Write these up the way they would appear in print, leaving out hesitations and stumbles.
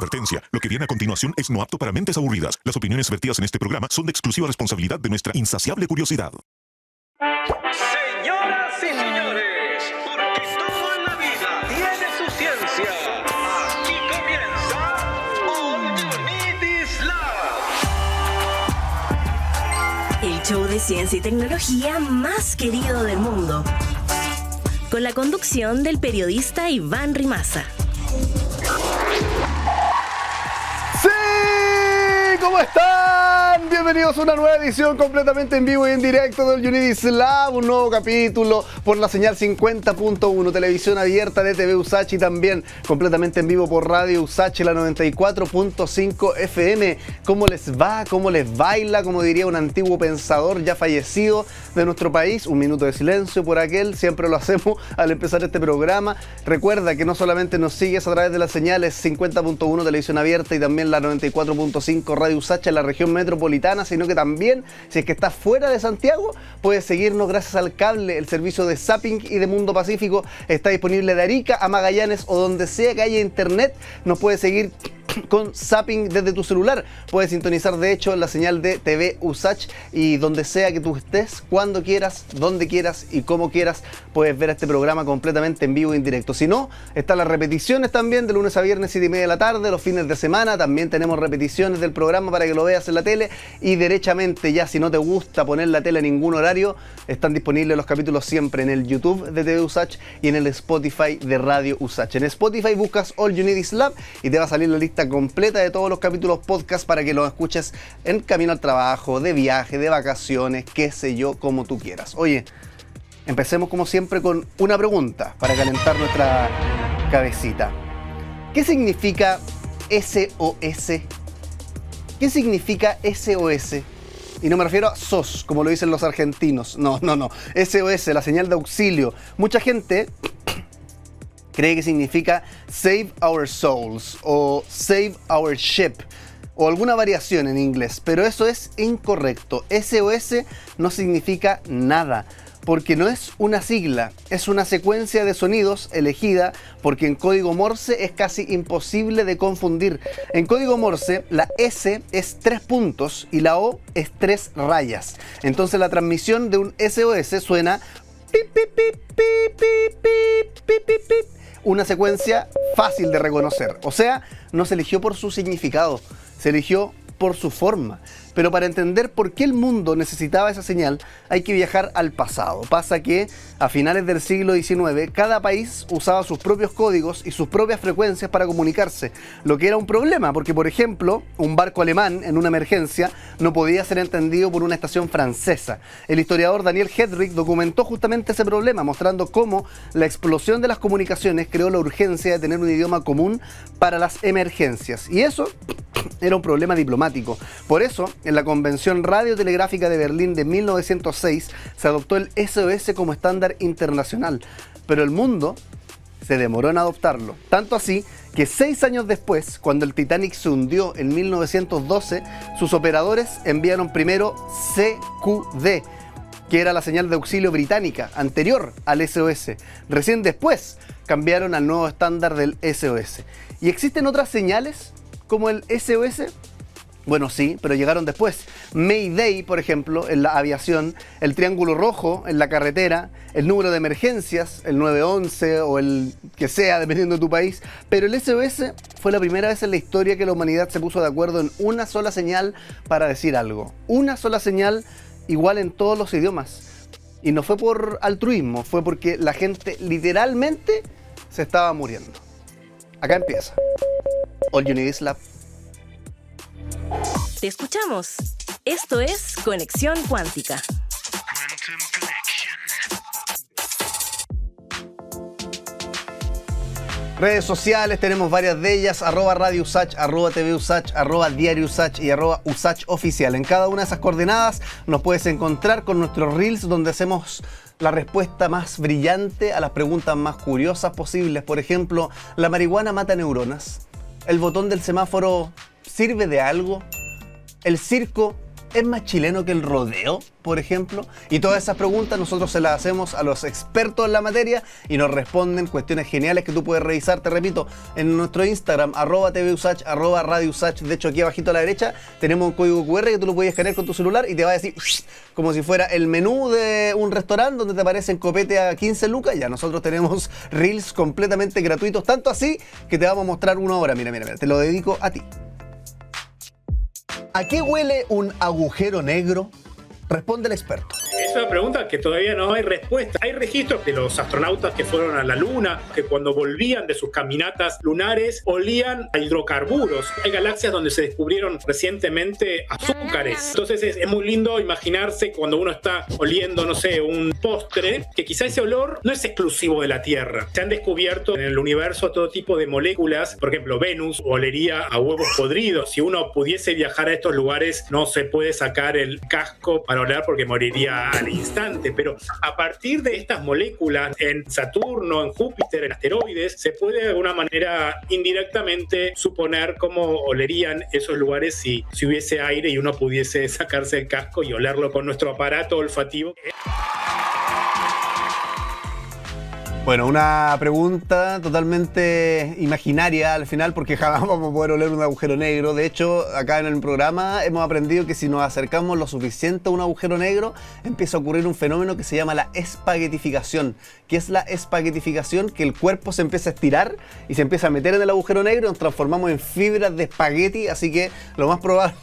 Advertencia, lo que viene a continuación es no apto para mentes aburridas. Las opiniones vertidas en este programa son de exclusiva responsabilidad de nuestra insaciable curiosidad. Señoras y señores, porque todo en la vida tiene su ciencia. Aquí comienza All You Need Is Love. El show de ciencia y tecnología más querido del mundo. Con la conducción del periodista Iván Rimaza. ¡Sí! ¿Cómo están? Bienvenidos a una nueva edición completamente en vivo y en directo del You Need Is Love, un nuevo capítulo por la señal 50.1, televisión abierta de TV USACH y también completamente en vivo por Radio USACH, la 94.5 FM. ¿Cómo les va? ¿Cómo les baila? Como diría un antiguo pensador ya fallecido de nuestro país, un minuto de silencio por aquel, siempre lo hacemos al empezar este programa. Recuerda que no solamente nos sigues a través de las señales 50.1 televisión abierta y también la 94.5 Radio USACH en la región metropolitana, sino que también, si es que estás fuera de Santiago, puedes seguirnos gracias al cable. El servicio de Zapping y de Mundo Pacífico está disponible de Arica a Magallanes o donde sea que haya internet. Nos puedes seguir con Zapping desde tu celular. Puedes sintonizar de hecho la señal de TV USACH y donde sea que tú estés, cuando quieras, donde quieras y como quieras, puedes ver este programa completamente en vivo e en directo. Si no, están las repeticiones también de lunes a viernes 7:30 de la tarde, los fines de semana también tenemos repeticiones del programa para que lo veas en la tele y derechamente ya si no te gusta poner la tele en ningún horario, están disponibles los capítulos siempre en el YouTube de TV USACH y en el Spotify de Radio USACH. En Spotify buscas All You Need Is Love y te va a salir la lista completa de todos los capítulos podcast para que los escuches en camino al trabajo, de viaje, de vacaciones, qué sé yo, como tú quieras. Oye, empecemos como siempre con una pregunta para calentar nuestra cabecita. ¿Qué significa SOS? ¿Qué significa SOS? Y no me refiero a SOS, como lo dicen los argentinos. No. SOS, la señal de auxilio. Mucha gente cree que significa Save Our Souls o Save Our Ship o alguna variación en inglés, pero eso es incorrecto. SOS no significa nada, porque no es una sigla, es una secuencia de sonidos elegida porque en código Morse es casi imposible de confundir. En código Morse la S es 3 puntos y la O es 3 rayas. Entonces la transmisión de un SOS suena pip, pip, pip, pip, pip, pip, pip, pip, pip. Una secuencia fácil de reconocer. O sea, no se eligió por su significado, se eligió por su forma. Pero para entender por qué el mundo necesitaba esa señal, hay que viajar al pasado. Pasa que a finales del siglo XIX, cada país usaba sus propios códigos y sus propias frecuencias para comunicarse, lo que era un problema, porque por ejemplo, un barco alemán en una emergencia no podía ser entendido por una estación francesa. El historiador Daniel Hedrick documentó justamente ese problema, mostrando cómo la explosión de las comunicaciones creó la urgencia de tener un idioma común para las emergencias. Y eso era un problema diplomático. Por eso, en la Convención Radiotelegráfica de Berlín de 1906 se adoptó el SOS como estándar internacional, pero el mundo se demoró en adoptarlo. Tanto así que 6 años después, cuando el Titanic se hundió en 1912, sus operadores enviaron primero CQD, que era la señal de auxilio británica, anterior al SOS. Recién después cambiaron al nuevo estándar del SOS. ¿Y existen otras señales como el SOS? Bueno, sí, pero llegaron después. Mayday, por ejemplo, en la aviación, el triángulo rojo en la carretera, el número de emergencias, el 911 o el que sea, dependiendo de tu país. Pero el SOS fue la primera vez en la historia que la humanidad se puso de acuerdo en una sola señal para decir algo. Una sola señal igual en todos los idiomas. Y no fue por altruismo, fue porque la gente literalmente se estaba muriendo. Acá empieza All You Need Is Love. Te escuchamos. Esto es Conexión Cuántica. Redes sociales, tenemos varias de ellas, @Radio USACH, @TV USACH, @Diario USACH y @USACH Oficial. En cada una de esas coordenadas nos puedes encontrar con nuestros reels donde hacemos la respuesta más brillante a las preguntas más curiosas posibles. Por ejemplo, ¿la marihuana mata neuronas? ¿El botón del semáforo sirve de algo? ¿El circo ¿Es más chileno que el rodeo, por ejemplo? Y todas esas preguntas nosotros se las hacemos a los expertos en la materia y nos responden cuestiones geniales que tú puedes revisar, te repito, en nuestro Instagram, @tvusach, @radiousach. De hecho, aquí abajito a la derecha tenemos un código QR que tú lo puedes escanear con tu celular y te va a decir como si fuera el menú de un restaurante donde te aparecen copete a 15 lucas. Ya nosotros tenemos reels completamente gratuitos, tanto así que te vamos a mostrar uno ahora. Mira, te lo dedico a ti. ¿A qué huele un agujero negro? Responde el experto. Es una pregunta que todavía no hay respuesta. Hay registros de los astronautas que fueron a la Luna, que cuando volvían de sus caminatas lunares olían a hidrocarburos. Hay galaxias donde se descubrieron recientemente azúcares. Entonces es muy lindo imaginarse cuando uno está oliendo, no sé, un postre, que quizá ese olor no es exclusivo de la Tierra. Se han descubierto en el universo todo tipo de moléculas. Por ejemplo, Venus olería a huevos podridos. Si uno pudiese viajar a estos lugares, no se puede sacar el casco para oler porque moriría al instante, pero a partir de estas moléculas en Saturno, en Júpiter, en asteroides, se puede de alguna manera indirectamente suponer cómo olerían esos lugares si hubiese aire y uno pudiese sacarse el casco y olerlo con nuestro aparato olfativo. Bueno, una pregunta totalmente imaginaria al final porque jamás vamos a poder oler un agujero negro. De hecho, acá en el programa hemos aprendido que si nos acercamos lo suficiente a un agujero negro, empieza a ocurrir un fenómeno que se llama la espaguetificación. ¿Qué es la espaguetificación? Que el cuerpo se empieza a estirar y se empieza a meter en el agujero negro y nos transformamos en fibras de espagueti, así que lo más probable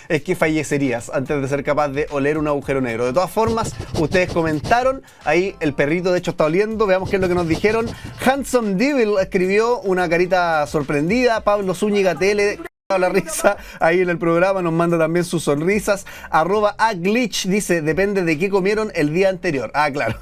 es que fallecerías antes de ser capaz de oler un agujero negro. De todas formas, ustedes comentaron, ahí el perrito de hecho está oliendo, veamos qué es lo que nos dijeron. Handsome Devil escribió una carita sorprendida. Pablo Zúñiga TL la risa ahí en el programa, nos manda también sus sonrisas. @aglitch dice, depende de qué comieron el día anterior. Ah, claro.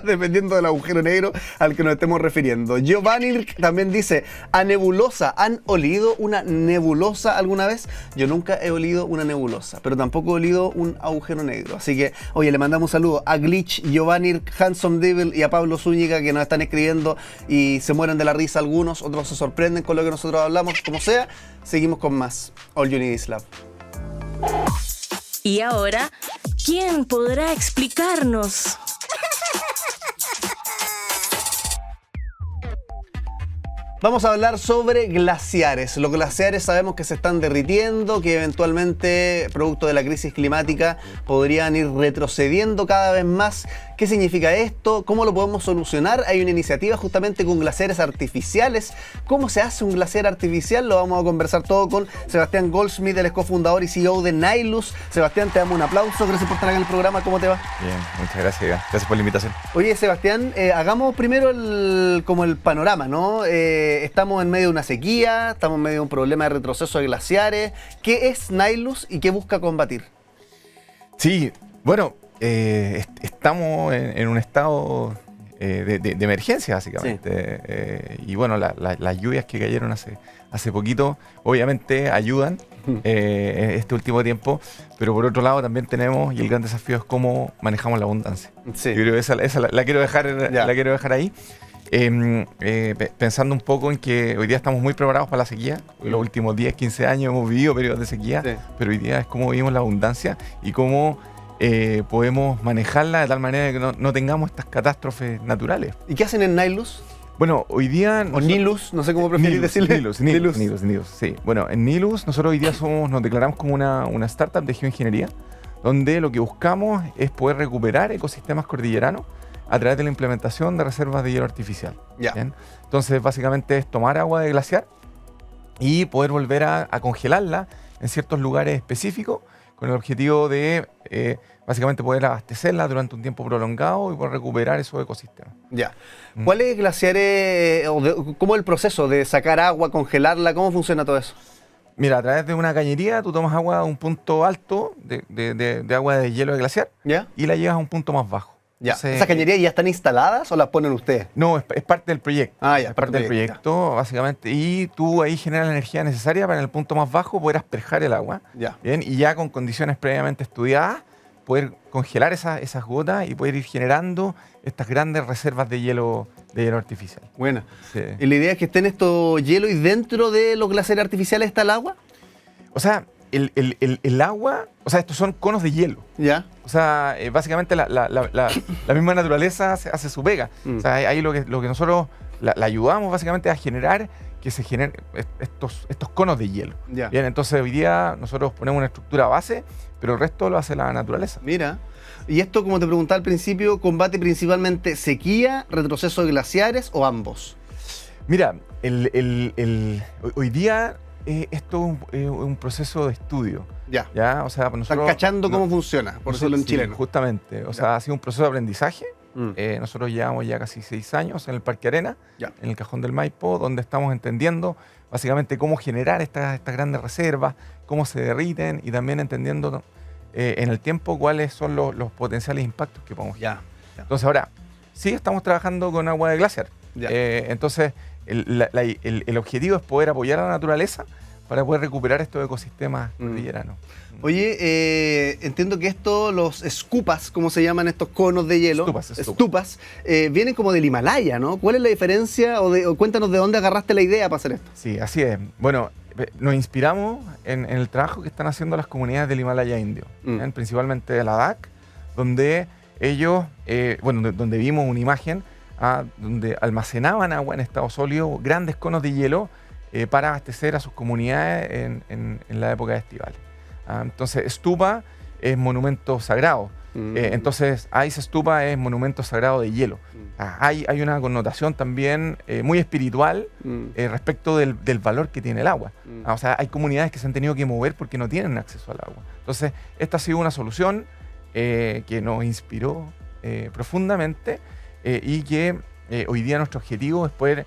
Dependiendo del agujero negro al que nos estemos refiriendo. Giovanni también dice, a nebulosa. ¿Han olido una nebulosa alguna vez? Yo nunca he olido una nebulosa, pero tampoco he olido un agujero negro. Así que, oye, le mandamos un saludo a Glitch, Giovanni, Handsome Devil y a Pablo Zúñiga que nos están escribiendo y se mueren de la risa algunos, otros se sorprenden con lo que nosotros hablamos. Como sea, seguimos con más All You Need Is Love. Y ahora, ¿quién podrá explicarnos? Vamos a hablar sobre glaciares. Los glaciares sabemos que se están derritiendo, que eventualmente, producto de la crisis climática, podrían ir retrocediendo cada vez más. ¿Qué significa esto? ¿Cómo lo podemos solucionar? Hay una iniciativa justamente con glaciares artificiales. ¿Cómo se hace un glaciar artificial? Lo vamos a conversar todo con Sebastián Goldschmidt, el cofundador y CEO de Nilus. Sebastián, te damos un aplauso. Gracias por estar acá en el programa. ¿Cómo te va? Bien, muchas gracias. Gracias por la invitación. Oye, Sebastián, hagamos primero como el panorama, ¿no? Estamos en medio de una sequía, estamos en medio de un problema de retroceso de glaciares. ¿Qué es Nilus y qué busca combatir? Sí, bueno, estamos en un estado de emergencia, básicamente. Sí. Y bueno, las lluvias que cayeron hace poquito, obviamente ayudan este último tiempo, pero por otro lado también tenemos, y el gran desafío es cómo manejamos la abundancia. Sí. Yo creo que esa la quiero dejar ahí. Pensando un poco en que hoy día estamos muy preparados para la sequía. Los últimos 10, 15 años hemos vivido periodos de sequía, sí. Pero hoy día es cómo vivimos la abundancia y cómo podemos manejarla de tal manera que no tengamos estas catástrofes naturales. ¿Y qué hacen en Nilus? Bueno, hoy día... O Nilus, no sé cómo preferís decirle. Nilus, sí. Bueno, en Nilus nosotros hoy día nos declaramos como una startup de geoingeniería, donde lo que buscamos es poder recuperar ecosistemas cordilleranos a través de la implementación de reservas de hielo artificial. Ya. ¿Bien? Entonces, básicamente es tomar agua de glaciar y poder volver a congelarla en ciertos lugares específicos con el objetivo de básicamente poder abastecerla durante un tiempo prolongado y poder recuperar esos ecosistemas. Ya. ¿Cuáles glaciares, cómo es el proceso de sacar agua, congelarla? ¿Cómo funciona todo eso? Mira, a través de una cañería tú tomas agua a un punto alto de agua de hielo de glaciar, ¿ya? Y la llevas a un punto más bajo. Ya. Entonces, ¿esas cañerías ya están instaladas o las ponen ustedes? No, es parte del proyecto. Ah, ya. Es parte del proyecto, básicamente. Y tú ahí generas la energía necesaria para en el punto más bajo poder asperjar el agua. Ya. Bien, y ya con condiciones previamente estudiadas, poder congelar esas gotas y poder ir generando estas grandes reservas de hielo artificial. Buena. Sí. ¿Y la idea es que estén estos hielos y dentro de los glaciares artificiales está el agua? O sea, el agua, o sea, estos son conos de hielo. ¿Ya? O sea, básicamente la misma naturaleza hace su pega. O sea, ahí lo que nosotros la ayudamos básicamente a generar que se generen estos conos de hielo. Ya. Bien, entonces hoy día nosotros ponemos una estructura base, pero el resto lo hace la naturaleza. Mira. Y esto, como te preguntaba al principio, combate principalmente sequía, retroceso de glaciares o ambos. Mira, hoy día esto es un proceso de estudio. Ya. O sea, nosotros Están cachando cómo funciona, por decirlo en sí, chileno. Justamente. O sea, ha sido un proceso de aprendizaje. Nosotros llevamos ya casi 6 años en el Parque Arena, en el Cajón del Maipo, donde estamos entendiendo básicamente cómo generar estas grandes reservas, cómo se derriten y también entendiendo en el tiempo cuáles son los potenciales impactos que podemos generar. Entonces ahora, sí estamos trabajando con agua de glaciar. Entonces, el objetivo es poder apoyar a la naturaleza para poder recuperar estos ecosistemas cordilleranos. Oye, entiendo que los escupas, como se llaman estos conos de hielo, estupas, vienen como del Himalaya, ¿no? ¿Cuál es la diferencia? O cuéntanos de dónde agarraste la idea para hacer esto. Sí, así es. Bueno, nos inspiramos en el trabajo que están haciendo las comunidades del Himalaya indio, principalmente de Ladakh, donde ellos, donde vimos una imagen donde almacenaban agua en estado sólido, grandes conos de hielo, para abastecer a sus comunidades en la época de estivales. Entonces, stupa es monumento sagrado. Entonces, Ice Stupa es monumento sagrado de hielo. Hay una connotación también muy espiritual respecto del valor que tiene el agua. O sea, hay comunidades que se han tenido que mover porque no tienen acceso al agua. Entonces, esta ha sido una solución que nos inspiró profundamente y que hoy día nuestro objetivo es poder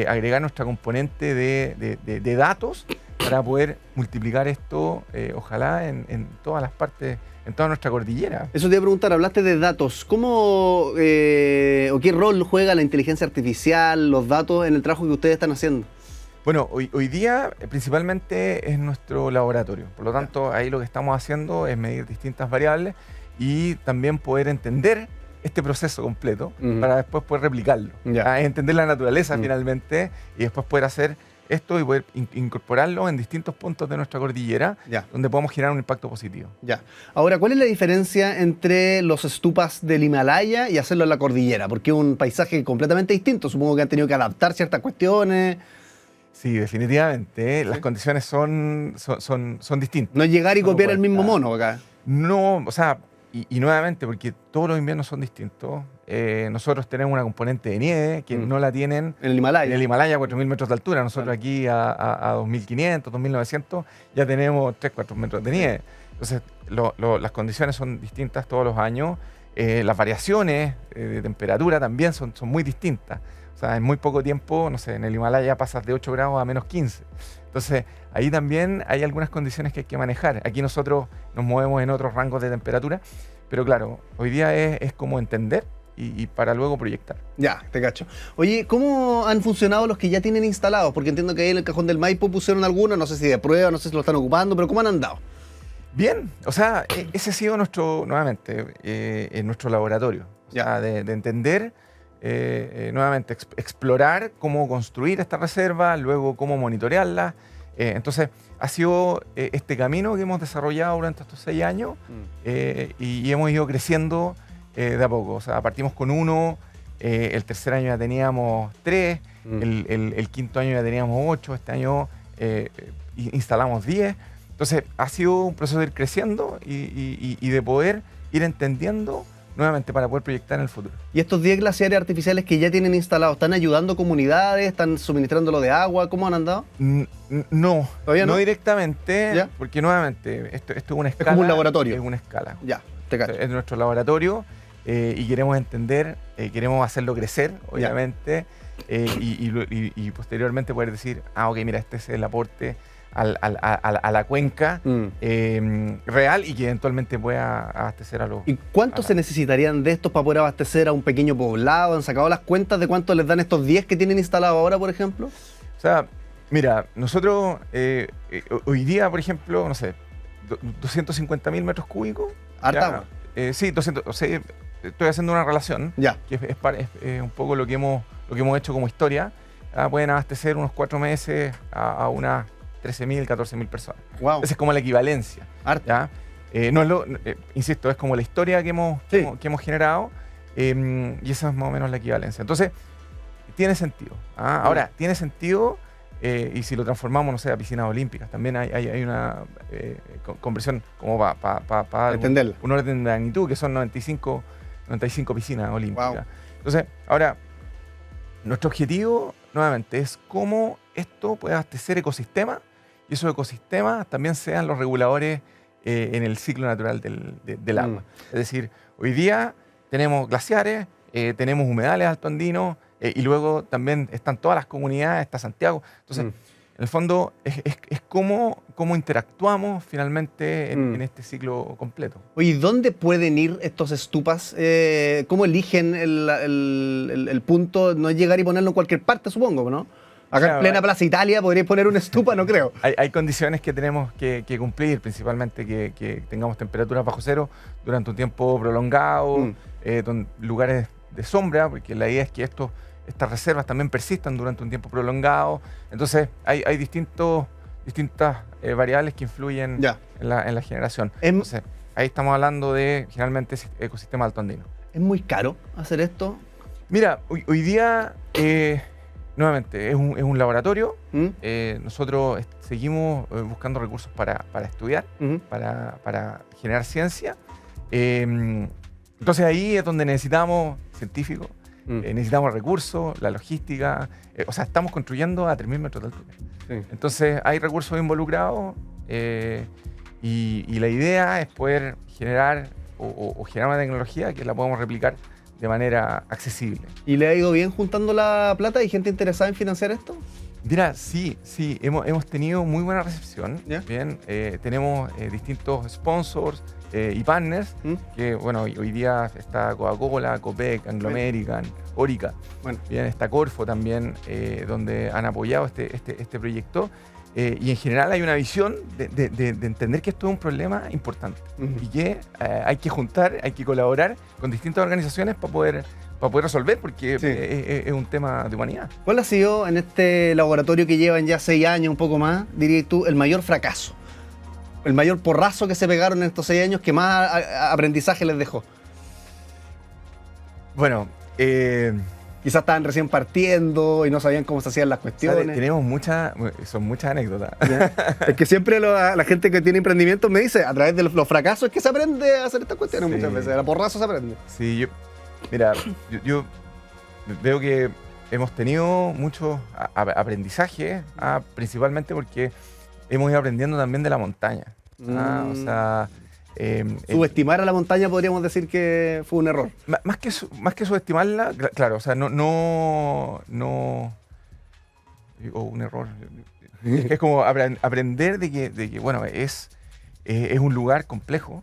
agregar nuestra componente de datos para poder multiplicar esto, ojalá, en todas las partes, en toda nuestra cordillera. Eso te iba a preguntar, hablaste de datos. ¿Cómo o qué rol juega la inteligencia artificial, los datos en el trabajo que ustedes están haciendo? Bueno, hoy día principalmente es nuestro laboratorio. Por lo tanto, ahí lo que estamos haciendo es medir distintas variables y también poder entender este proceso completo para después poder replicarlo. Entender la naturaleza finalmente y después poder hacer esto y poder incorporarlo en distintos puntos de nuestra cordillera donde podamos generar un impacto positivo. Ahora, ¿cuál es la diferencia entre los estupas del Himalaya y hacerlo en la cordillera? Porque es un paisaje completamente distinto. Supongo que han tenido que adaptar ciertas cuestiones. Sí, definitivamente. Las condiciones son distintas. No es llegar y copiar el mismo mono acá. No, o sea, y nuevamente, porque todos los inviernos son distintos. Nosotros tenemos una componente de nieve que no la tienen en el Himalaya. En el Himalaya a 4.000 metros de altura. Nosotros aquí a 2.500, 2.900 ya tenemos 3, 4 metros de nieve. Entonces, las condiciones son distintas todos los años. Las variaciones de temperatura también son muy distintas. O sea, en muy poco tiempo, no sé, en el Himalaya pasas de 8 grados a menos 15. Entonces, ahí también hay algunas condiciones que hay que manejar. Aquí nosotros nos movemos en otros rangos de temperatura, pero claro, hoy día es como entender y para luego proyectar. Ya, te cacho. Oye, ¿cómo han funcionado los que ya tienen instalados? Porque entiendo que ahí en el Cajón del Maipo pusieron algunos, no sé si de prueba, no sé si lo están ocupando, pero ¿cómo han andado? Bien, o sea, ese ha sido nuestro laboratorio. O sea, de entender, nuevamente, explorar cómo construir esta reserva, luego cómo monitorearla. Entonces, ha sido este camino que hemos desarrollado durante estos 6 años y hemos ido creciendo de a poco. O sea, partimos con 1, el tercer año ya teníamos 3, el quinto año ya teníamos 8, este año instalamos 10. Entonces, ha sido un proceso de ir creciendo y de poder ir entendiendo nuevamente para poder proyectar en el futuro. ¿Y estos 10 glaciares artificiales que ya tienen instalados, están ayudando comunidades, están suministrándolo de agua? ¿Cómo han andado? No, ¿Todavía no? Directamente, porque nuevamente esto es una escala. Es como un laboratorio. Es una escala. Ya, te cacho. Es nuestro laboratorio y queremos entender, queremos hacerlo crecer, obviamente, y posteriormente poder decir, ok, mira, este es el aporte a la cuenca real y que eventualmente pueda abastecer a los... ¿Y cuántos se necesitarían de estos para poder abastecer a un pequeño poblado? ¿Han sacado las cuentas de cuánto les dan estos 10 que tienen instalados ahora, por ejemplo? O sea, mira, nosotros hoy día, por ejemplo, no sé, 250.000 metros cúbicos. ¿Harta agua? Sí, 200, o sea, estoy haciendo una relación, que es un poco lo que hemos hecho como historia. Pueden abastecer unos 4 meses a unas 13.000, 14.000 personas. Wow. Esa es como la equivalencia. Harto. ¿Ya? No es insisto, es como la historia que hemos generado, y esa es más o menos la equivalencia. Entonces, tiene sentido. Ahora, tiene sentido, y si lo transformamos, no sé, a piscinas olímpicas, también hay una conversión como para entenderla. un orden de magnitud, que son 95 piscinas olímpicas. Wow. Entonces, ahora, nuestro objetivo, nuevamente, es cómo esto puede abastecer ecosistemas, y esos ecosistemas también sean los reguladores en el ciclo natural del agua. Es decir, hoy día tenemos glaciares, tenemos humedales altoandinos, y luego también están todas las comunidades, está Santiago. Entonces, en el fondo, es cómo interactuamos finalmente en este ciclo completo. Oye, ¿dónde pueden ir estos estupas? ¿Cómo eligen el punto? No es llegar y ponerlo en cualquier parte, supongo, ¿no? Acá Claro, en plena Plaza Italia podríais poner una estupa, no creo. Hay condiciones que tenemos que cumplir, principalmente que tengamos temperaturas bajo cero durante un tiempo prolongado, lugares de sombra, porque la idea es que estas reservas también persistan durante un tiempo prolongado. Entonces, hay distintas variables que influyen en la generación. Entonces, ahí estamos hablando de, generalmente, ecosistemas altoandinos. ¿Es muy caro hacer esto? Mira, hoy día, nuevamente, es un laboratorio. Nosotros seguimos buscando recursos para estudiar, para generar ciencia. Entonces, ahí es donde necesitamos científicos. Necesitamos recursos, la logística, o sea, estamos construyendo a 3.000 metros de altura. Sí. Entonces hay recursos involucrados, y la idea es poder generar o generar una tecnología que la podamos replicar de manera accesible. ¿Y le ha ido bien juntando la plata? ¿Hay gente interesada en financiar esto? Mira, sí, hemos tenido muy buena recepción. Bien, tenemos distintos sponsors y partners, que bueno, hoy día está Coca-Cola, Copec, Anglo American, Orica. Bueno. Bien, está Corfo también, donde han apoyado este proyecto. Y en general hay una visión de entender que esto es un problema importante y que hay que juntar, hay que colaborar con distintas organizaciones para poder resolver, porque es un tema de humanidad. ¿Cuál ha sido en este laboratorio que llevan ya 6 años, un poco más, dirías tú, el mayor fracaso? El mayor porrazo que se pegaron en estos 6 años que más aprendizaje les dejó. Bueno, quizás estaban recién partiendo y no sabían cómo se hacían las cuestiones. Tenemos son muchas anécdotas. Es que siempre la gente que tiene emprendimientos me dice, a través de los fracasos es que se aprende a hacer estas cuestiones muchas veces. A porrazo se aprende. Sí, yo veo que hemos tenido mucho aprendizaje, principalmente porque hemos ido aprendiendo también de la montaña. O sea, subestimar a la montaña podríamos decir que fue un error. Más que subestimarla, claro, o sea, no un error. Es como aprender de que bueno, es un lugar complejo,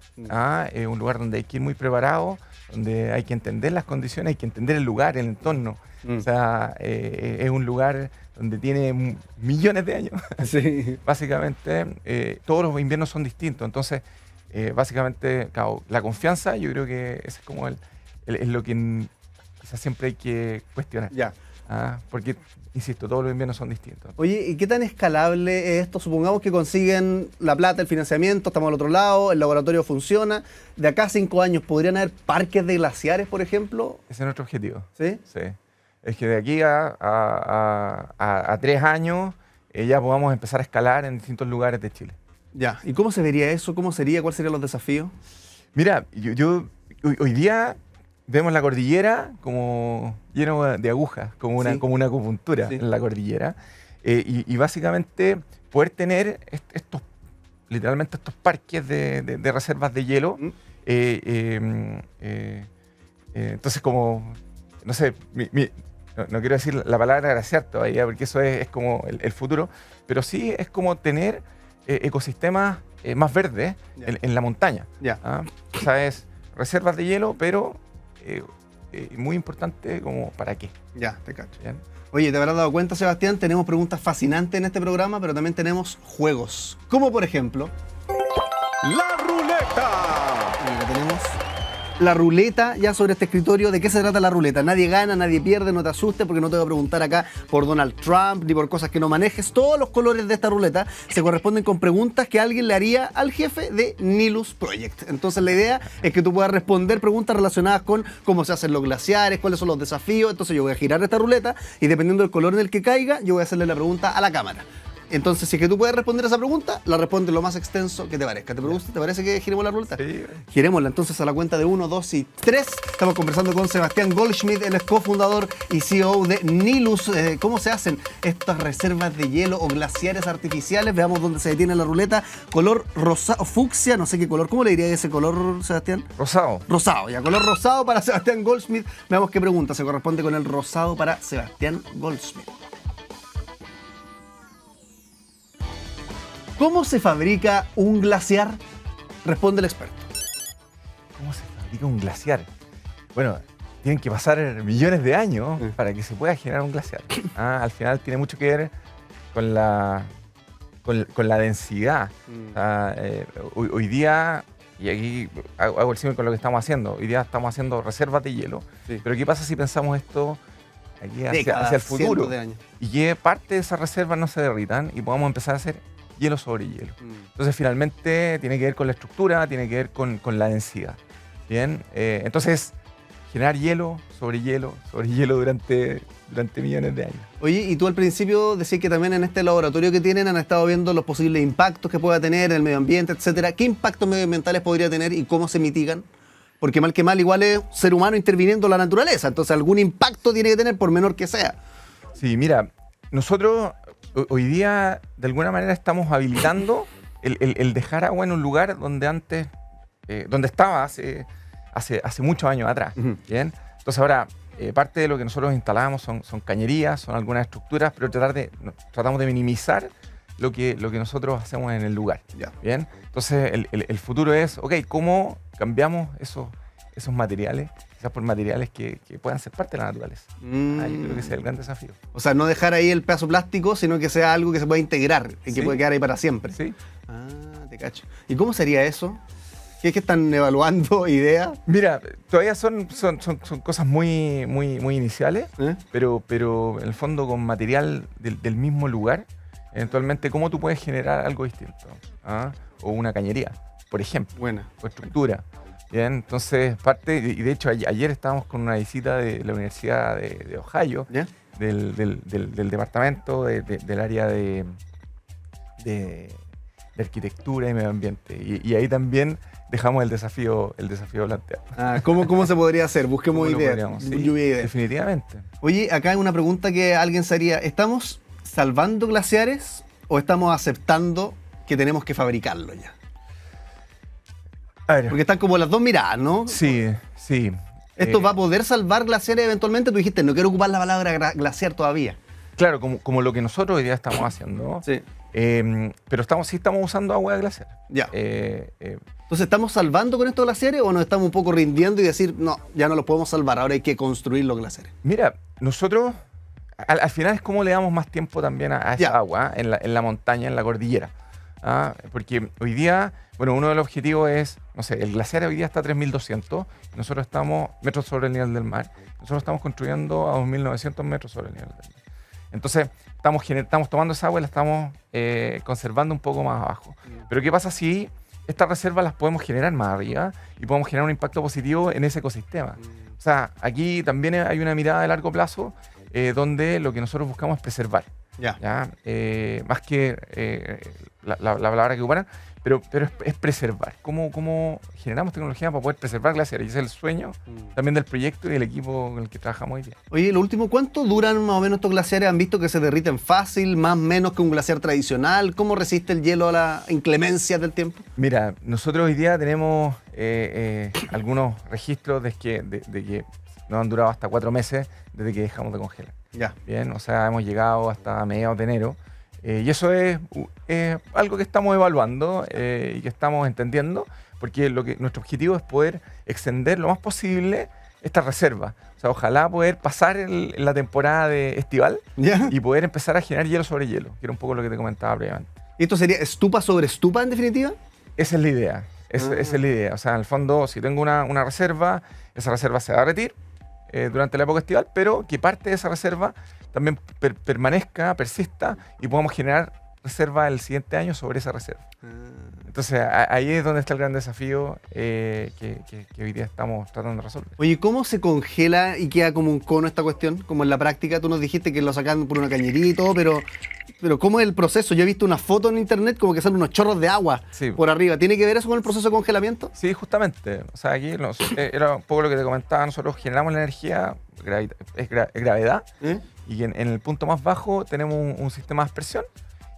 es un lugar donde hay que ir muy preparado, donde hay que entender las condiciones, hay que entender el lugar, el entorno. O sea, es un lugar donde tiene millones de años. Sí. Básicamente, todos los inviernos son distintos. Entonces, básicamente, claro, la confianza, yo creo que ese es como es lo que quizás siempre hay que cuestionar. Ya. Porque, insisto, todos los inviernos son distintos. Oye, ¿y qué tan escalable es esto? Supongamos que consiguen la plata, el financiamiento, estamos al otro lado, el laboratorio funciona. De acá a 5 años, ¿podrían haber parques de glaciares, por ejemplo? Ese es nuestro objetivo. ¿Sí? Sí. Es que de aquí a 3 años ya podamos empezar a escalar en distintos lugares de Chile. Ya. ¿Y cómo se vería eso? ¿Cómo sería? ¿Cuáles serían los desafíos? Mira, hoy día vemos la cordillera como lleno de agujas, como una acupuntura en la cordillera. Y básicamente poder tener literalmente estos parques de reservas de hielo. Entonces, como, no sé, no quiero decir la palabra agraciar todavía, porque eso es como el futuro, pero sí es como tener ecosistemas más verdes en la montaña. O sea, es reservas de hielo, pero muy importante como para qué. Ya, te cacho. ¿Bien? Oye, ¿te habrás dado cuenta, Sebastián? Tenemos preguntas fascinantes en este programa, pero también tenemos juegos. Como por ejemplo... ¡La ruleta! Mira, tenemos la ruleta ya sobre este escritorio. ¿De qué se trata la ruleta? Nadie gana, nadie pierde, no te asustes porque no te voy a preguntar acá por Donald Trump ni por cosas que no manejes. Todos los colores de esta ruleta se corresponden con preguntas que alguien le haría al jefe de Nilus Project. Entonces la idea es que tú puedas responder preguntas relacionadas con cómo se hacen los glaciares, cuáles son los desafíos. Entonces yo voy a girar esta ruleta y dependiendo del color en el que caiga, yo voy a hacerle la pregunta a la cámara. Entonces, si es que tú puedes responder esa pregunta, la responde lo más extenso que te parezca. ¿Te parece que giremos la ruleta? Sí. Girémosla entonces a la cuenta de 1, 2 y 3. Estamos conversando con Sebastián Goldschmidt, él es cofundador y CEO de Nilus. ¿Cómo se hacen estas reservas de hielo o glaciares artificiales? Veamos dónde se detiene la ruleta. Color rosado, fucsia, no sé qué color. ¿Cómo le diría ese color, Sebastián? Rosado. Rosado, ya. Color rosado para Sebastián Goldschmidt. Veamos qué pregunta se corresponde con el rosado para Sebastián Goldschmidt. ¿Cómo se fabrica un glaciar? Responde el experto. ¿Cómo se fabrica un glaciar? Bueno, tienen que pasar millones de años para que se pueda generar un glaciar. Al final tiene mucho que ver con la densidad. Hoy día, y aquí hago el símil con lo que estamos haciendo, hoy día estamos haciendo reservas de hielo. Sí. Pero ¿qué pasa si pensamos esto aquí hacia el futuro? Y que parte de esas reservas no se derritan y podamos empezar a hacer hielo sobre hielo. Entonces finalmente tiene que ver con la estructura, tiene que ver con la densidad. Bien, entonces generar hielo sobre hielo durante millones de años. Oye, y tú al principio decías que también en este laboratorio que tienen han estado viendo los posibles impactos que pueda tener en el medio ambiente, etcétera. ¿Qué impactos medioambientales podría tener y cómo se mitigan? Porque mal que mal igual es ser humano interviniendo en la naturaleza, entonces algún impacto tiene que tener por menor que sea. Sí, mira, nosotros hoy día, de alguna manera, estamos habilitando el dejar agua en un lugar donde antes, donde estaba hace muchos años atrás. ¿Bien? Entonces ahora, parte de lo que nosotros instalamos son cañerías, son algunas estructuras, pero tratamos de minimizar lo que nosotros hacemos en el lugar. ¿Bien? Entonces el futuro es, ok, ¿cómo cambiamos esos materiales? Quizás por materiales que puedan ser parte de la naturaleza. Yo creo que ese es el gran desafío. O sea, no dejar ahí el pedazo plástico, sino que sea algo que se pueda integrar y que puede quedar ahí para siempre. Sí. Te cacho. ¿Y cómo sería eso? ¿Qué es que están evaluando ideas? Mira, todavía son cosas muy iniciales, pero en el fondo con material del mismo lugar, eventualmente cómo tú puedes generar algo distinto. O una cañería, por ejemplo. Buena. O estructura. Bien, entonces y de hecho ayer estábamos con una visita de la Universidad de Ohio, del departamento del área de arquitectura y medio ambiente. Y ahí también dejamos el desafío planteado. ¿Cómo se podría hacer? Busquemos ideas. Sí, definitivamente. Oye, acá hay una pregunta que alguien se haría. ¿Estamos salvando glaciares o estamos aceptando que tenemos que fabricarlo ya? Porque están como las dos miradas, ¿no? Sí. ¿Esto va a poder salvar glaciares eventualmente? Tú dijiste, no quiero ocupar la palabra glaciar todavía. Claro, como lo que nosotros hoy día estamos haciendo. Sí. Pero sí estamos usando agua de glaciar. Ya. Entonces, ¿estamos salvando con estos glaciares o nos estamos un poco rindiendo y decir, no, ya no los podemos salvar, ahora hay que construir los glaciares? Mira, nosotros, al final es como le damos más tiempo también a esa agua en la montaña, en la cordillera. Porque hoy día, bueno, uno de los objetivos es, no sé, el glaciar hoy día está a 3.200, nosotros estamos metros sobre el nivel del mar, nosotros estamos construyendo a 2.900 metros sobre el nivel del mar. Entonces, estamos tomando esa agua y la estamos conservando un poco más abajo. Pero ¿qué pasa si estas reservas las podemos generar más arriba y podemos generar un impacto positivo en ese ecosistema? O sea, aquí también hay una mirada de largo plazo donde lo que nosotros buscamos es preservar. ¿Ya? Más que la palabra que ocuparan, pero es preservar. ¿Cómo generamos tecnología para poder preservar glaciares? Y ese es el sueño también del proyecto y del equipo con el que trabajamos hoy día. Oye, lo último, ¿cuánto duran más o menos estos glaciares? ¿Han visto que se derriten fácil, más o menos que un glaciar tradicional? ¿Cómo resiste el hielo a la inclemencia del tiempo? Mira, nosotros hoy día tenemos algunos registros de que nos han durado hasta 4 meses desde que dejamos de congelar. Bien, o sea, hemos llegado hasta mediados de enero. Y eso es algo que estamos evaluando y que estamos entendiendo, porque nuestro objetivo es poder extender lo más posible esta reserva. O sea, ojalá poder pasar la temporada estival y poder empezar a generar hielo sobre hielo, que era un poco lo que te comentaba previamente. ¿Y esto sería estupa sobre estupa en definitiva? Esa es la idea. Esa es la idea. O sea, en el fondo, si tengo una reserva, esa reserva se va a retirar durante la época estival, pero que parte de esa reserva también permanezca, persista y podamos generar reserva el siguiente año sobre esa reserva. Entonces, ahí es donde está el gran desafío que hoy día estamos tratando de resolver. Oye, ¿cómo se congela y queda como un cono esta cuestión? Como en la práctica, tú nos dijiste que lo sacan por una cañería y todo, pero ¿cómo es el proceso? Yo he visto una foto en internet como que salen unos chorros de agua por arriba. ¿Tiene que ver eso con el proceso de congelamiento? Sí, justamente. O sea, aquí era un poco lo que te comentaba. Nosotros generamos la energía, es gravedad, y en el punto más bajo tenemos un sistema de aspersión.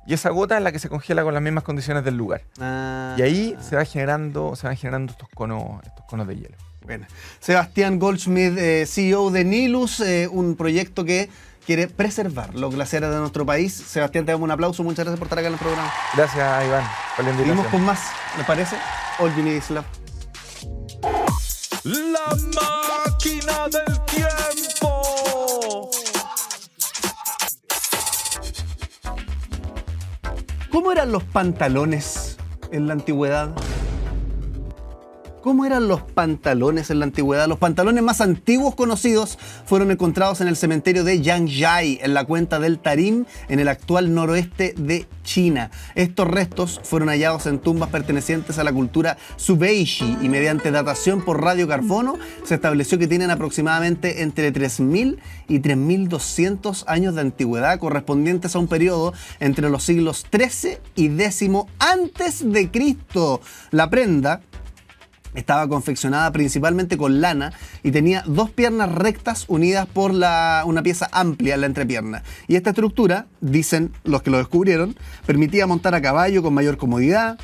Y esa gota es la que se congela con las mismas condiciones del lugar. Y ahí se van generando estos conos de hielo. Bueno. Sebastián Goldschmidt, CEO de Nilus, un proyecto que quiere preservar los glaciares de nuestro país. Sebastián, te damos un aplauso. Muchas gracias por estar acá en el programa. Gracias, Iván, por la invitación. Seguimos con más, ¿les parece? All You Need Is Love. La máquina del tiempo. ¿Cómo eran los pantalones en la antigüedad? ¿Cómo eran los pantalones en la antigüedad? Los pantalones más antiguos conocidos fueron encontrados en el cementerio de Yangyai, en la cuenca del Tarim, en el actual noroeste de China. Estos restos fueron hallados en tumbas pertenecientes a la cultura Subeishi y mediante datación por radiocarbono se estableció que tienen aproximadamente entre 3.000 y 3.200 años de antigüedad, correspondientes a un periodo entre los siglos XIII y X antes de Cristo. La prenda estaba confeccionada principalmente con lana y tenía dos piernas rectas unidas por una pieza amplia en la entrepierna. Y esta estructura, dicen los que lo descubrieron, permitía montar a caballo con mayor comodidad,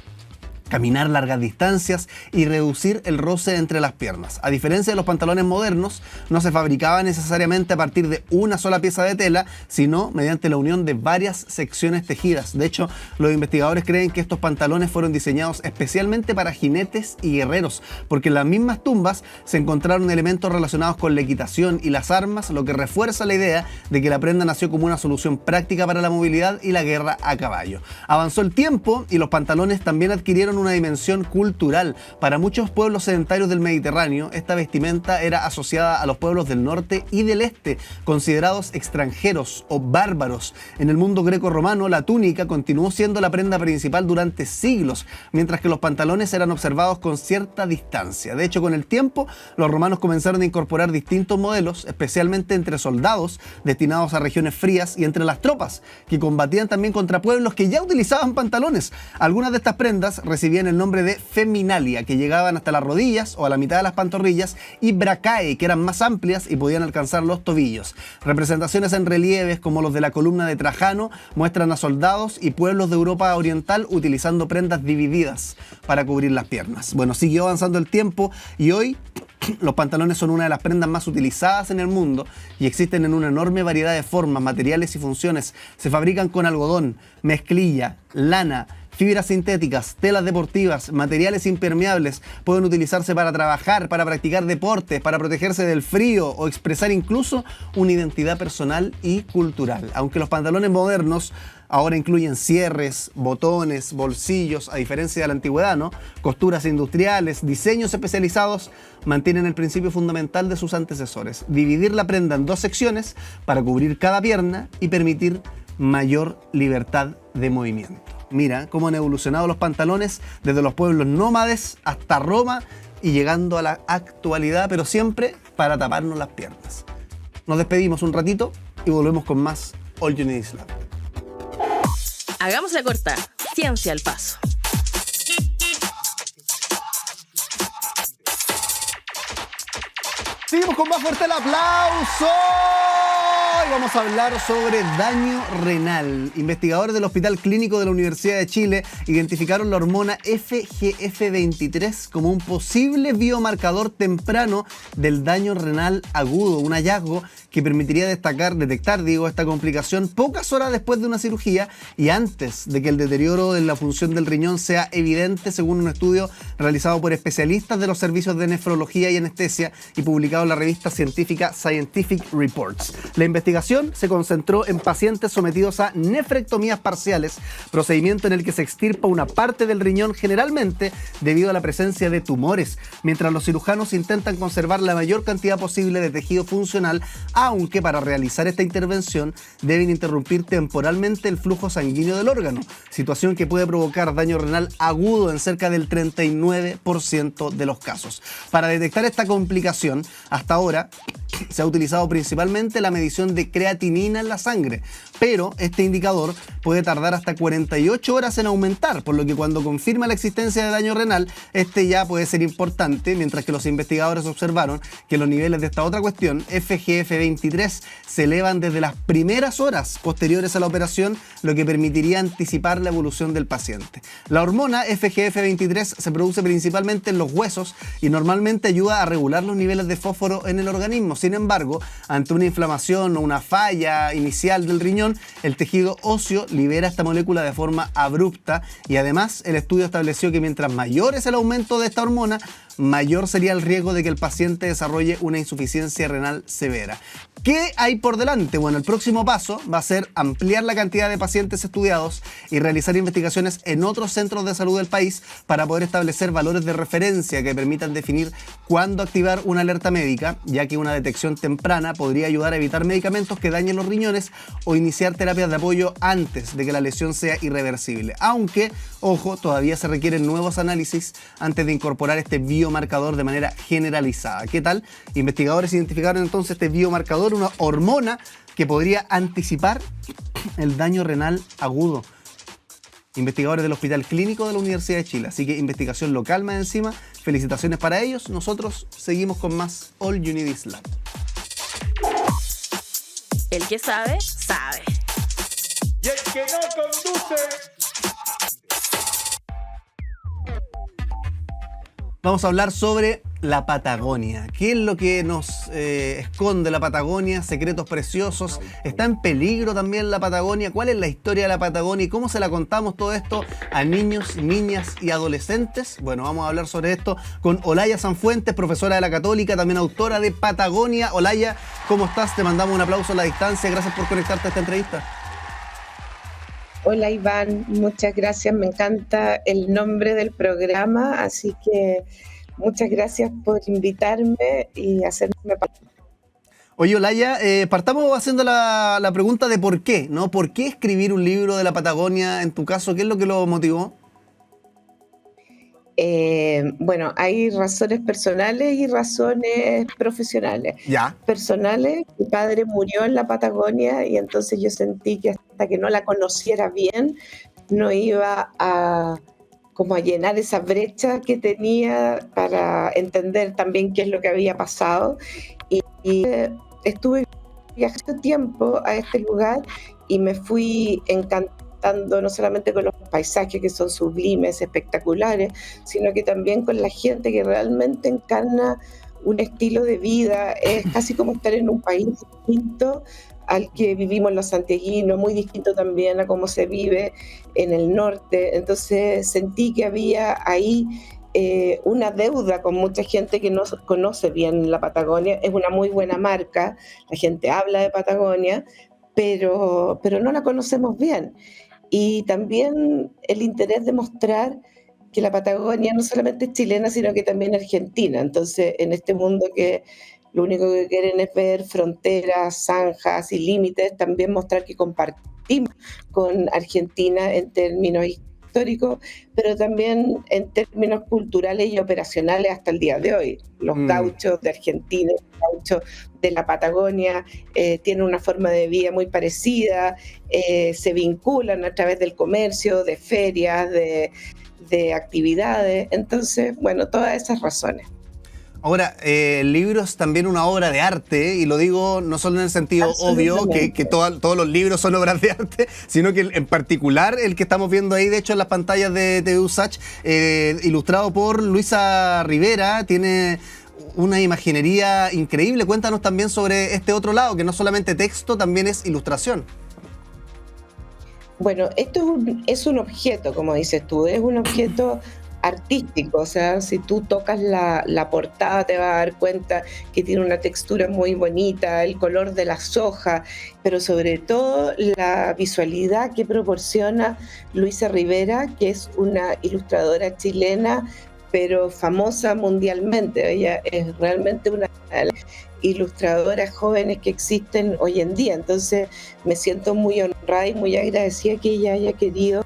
caminar largas distancias y reducir el roce entre las piernas. A diferencia de los pantalones modernos, no se fabricaba necesariamente a partir de una sola pieza de tela, sino mediante la unión de varias secciones tejidas. De hecho, los investigadores creen que estos pantalones fueron diseñados especialmente para jinetes y guerreros, porque en las mismas tumbas se encontraron elementos relacionados con la equitación y las armas, lo que refuerza la idea de que la prenda nació como una solución práctica para la movilidad y la guerra a caballo. Avanzó el tiempo y los pantalones también adquirieron una dimensión cultural. Para muchos pueblos sedentarios del Mediterráneo, esta vestimenta era asociada a los pueblos del norte y del este, considerados extranjeros o bárbaros. En el mundo greco-romano, la túnica continuó siendo la prenda principal durante siglos, mientras que los pantalones eran observados con cierta distancia. De hecho, con el tiempo, los romanos comenzaron a incorporar distintos modelos, especialmente entre soldados destinados a regiones frías y entre las tropas, que combatían también contra pueblos que ya utilizaban pantalones. Algunas de estas prendas recibían el nombre de feminalia, que llegaban hasta las rodillas o a la mitad de las pantorrillas, y bracae, que eran más amplias y podían alcanzar los tobillos. Representaciones en relieves, como los de la columna de Trajano, muestran a soldados y pueblos de Europa Oriental utilizando prendas divididas para cubrir las piernas. Bueno, siguió avanzando el tiempo y hoy los pantalones son una de las prendas más utilizadas en el mundo y existen en una enorme variedad de formas, materiales y funciones. Se fabrican con algodón, mezclilla, lana, fibras sintéticas, telas deportivas, materiales impermeables. Pueden utilizarse para trabajar, para practicar deportes, para protegerse del frío o expresar incluso una identidad personal y cultural. Aunque los pantalones modernos ahora incluyen cierres, botones, bolsillos, a diferencia de la antigüedad, ¿no? Costuras industriales, diseños especializados, mantienen el principio fundamental de sus antecesores: dividir la prenda en dos secciones para cubrir cada pierna y permitir mayor libertad de movimiento. Mira cómo han evolucionado los pantalones desde los pueblos nómades hasta Roma y llegando a la actualidad, pero siempre para taparnos las piernas. Nos despedimos un ratito y volvemos con más All You Need Is Love. Hagamos la corta. Ciencia al paso. Seguimos con más fuerte el aplauso. Hoy vamos a hablar sobre daño renal. Investigadores del Hospital Clínico de la Universidad de Chile identificaron la hormona FGF23 como un posible biomarcador temprano del daño renal agudo, un hallazgo que permitiría detectar esta complicación pocas horas después de una cirugía y antes de que el deterioro de la función del riñón sea evidente, según un estudio realizado por especialistas de los servicios de nefrología y anestesia y publicado en la revista científica Scientific Reports. La investigación investigación se concentró en pacientes sometidos a nefrectomías parciales, procedimiento en el que se extirpa una parte del riñón generalmente debido a la presencia de tumores, mientras los cirujanos intentan conservar la mayor cantidad posible de tejido funcional, aunque para realizar esta intervención deben interrumpir temporalmente el flujo sanguíneo del órgano, situación que puede provocar daño renal agudo en cerca del 39% de los casos. Para detectar esta complicación, hasta ahora se ha utilizado principalmente la medición de creatinina en la sangre, pero este indicador puede tardar hasta 48 horas en aumentar, por lo que cuando confirma la existencia de daño renal, este ya puede ser importante, mientras que los investigadores observaron que los niveles de esta otra cuestión, FGF23, se elevan desde las primeras horas posteriores a la operación, lo que permitiría anticipar la evolución del paciente. La hormona FGF23 se produce principalmente en los huesos y normalmente ayuda a regular los niveles de fósforo en el organismo. Sin embargo, ante una inflamación o una falla inicial del riñón, el tejido óseo libera esta molécula de forma abrupta y además el estudio estableció que mientras mayor es el aumento de esta hormona, mayor sería el riesgo de que el paciente desarrolle una insuficiencia renal severa. ¿Qué hay por delante? Bueno, el próximo paso va a ser ampliar la cantidad de pacientes estudiados y realizar investigaciones en otros centros de salud del país para poder establecer valores de referencia que permitan definir cuándo activar una alerta médica, ya que una detección temprana podría ayudar a evitar medicamentos que dañen los riñones o iniciar terapias de apoyo antes de que la lesión sea irreversible. Aunque, ojo, todavía se requieren nuevos análisis antes de incorporar este biomarcador de manera generalizada. ¿Qué tal? Investigadores identificaron entonces este biomarcador, una hormona que podría anticipar el daño renal agudo. Investigadores del Hospital Clínico de la Universidad de Chile. Así que investigación local más encima. Felicitaciones para ellos. Nosotros seguimos con más All You Need Is Lab. El que sabe, sabe. Y el que no conduce. Vamos a hablar sobre la Patagonia. ¿Qué es lo que nos esconde la Patagonia? Secretos preciosos. ¿Está en peligro también la Patagonia? ¿Cuál es la historia de la Patagonia y cómo se la contamos todo esto a niños, niñas y adolescentes? Bueno, vamos a hablar sobre esto con Olaya Sanfuentes, profesora de la Católica, también autora de Patagonia. Olaya, ¿cómo estás? Te mandamos un aplauso a la distancia. Gracias por conectarte a esta entrevista. Hola Iván, muchas gracias, me encanta el nombre del programa, así que muchas gracias por invitarme y hacerme parte. Oye Olaya, partamos haciendo la pregunta de por qué, ¿no? ¿Por qué escribir un libro de la Patagonia en tu caso? ¿Qué es lo que lo motivó? Bueno, hay razones personales y razones profesionales. Ya. Personales, mi padre murió en la Patagonia y entonces yo sentí que hasta que no la conociera bien, no iba a llenar esa brecha que tenía para entender también qué es lo que había pasado. Y estuve viajando tiempo a este lugar y me fui encantando no solamente con los paisajes que son sublimes, espectaculares, sino que también con la gente que realmente encarna un estilo de vida. Es casi como estar en un país distinto al que vivimos los santiaguinos, muy distinto también a cómo se vive en el norte. Entonces sentí que había ahí una deuda con mucha gente que no conoce bien la Patagonia. Es una muy buena marca, la gente habla de Patagonia, pero no la conocemos bien. Y también el interés de mostrar que la Patagonia no solamente es chilena, sino que también argentina. Entonces, en este mundo que lo único que quieren es ver fronteras, zanjas y límites, también mostrar que compartimos con Argentina en términos históricos, pero también en términos culturales y operacionales hasta el día de hoy. Los gauchos de Argentina, los gauchos de la Patagonia tienen una forma de vida muy parecida, se vinculan a través del comercio, de ferias, de actividades. Entonces, bueno, todas esas razones. Ahora, el libro es también una obra de arte, y lo digo no solo en el sentido obvio que todos los libros son obras de arte, sino que en particular el que estamos viendo ahí, de hecho en las pantallas de TV USACH, ilustrado por Luisa Rivera, tiene una imaginería increíble. Cuéntanos también sobre este otro lado, que no solamente texto, también es ilustración. Bueno, esto es un objeto, como dices tú, es un objeto artístico, o sea, si tú tocas la portada te vas a dar cuenta que tiene una textura muy bonita, el color de las hojas, pero sobre todo la visualidad que proporciona Luisa Rivera, que es una ilustradora chilena, pero famosa mundialmente. Ella es realmente una de las ilustradoras jóvenes que existen hoy en día, entonces me siento muy honrada y muy agradecida que ella haya querido